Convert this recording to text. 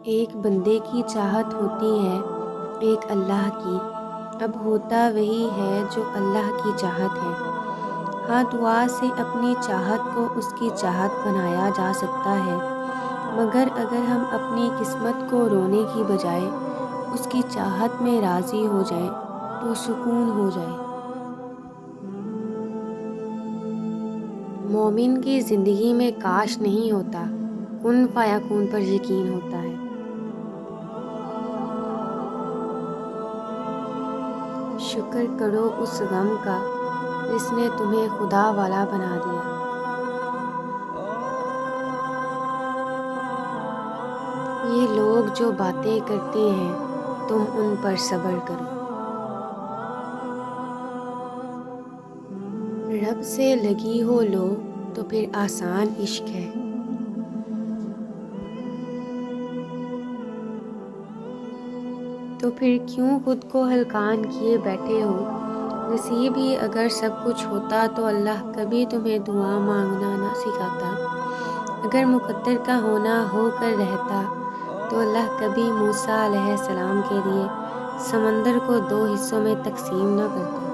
ایک بندے کی چاہت ہوتی ہے، ایک اللہ کی۔ اب ہوتا وہی ہے جو اللہ کی چاہت ہے۔ ہاں، دعا سے اپنی چاہت کو اس کی چاہت بنایا جا سکتا ہے، مگر اگر ہم اپنی قسمت کو رونے کی بجائے اس کی چاہت میں راضی ہو جائیں تو سکون ہو جائے۔ مومن کی زندگی میں کاش نہیں ہوتا، کن فیکون پر یقین ہوتا ہے۔ شکر کرو اس غم کا جس نے تمہیں خدا والا بنا دیا۔ یہ لوگ جو باتیں کرتے ہیں تم ان پر صبر کرو۔ رب سے لگی ہو لو تو پھر آسان عشق ہے۔ تو پھر کیوں خود کو ہلکان کیے بیٹھے ہو؟ نصیب ہی اگر سب کچھ ہوتا تو اللہ کبھی تمہیں دعا مانگنا نہ سکھاتا۔ اگر مقدر کا ہونا ہو کر رہتا تو اللہ کبھی موسیٰ علیہ السلام کے لیے سمندر کو 2 حصوں میں تقسیم نہ کرتا۔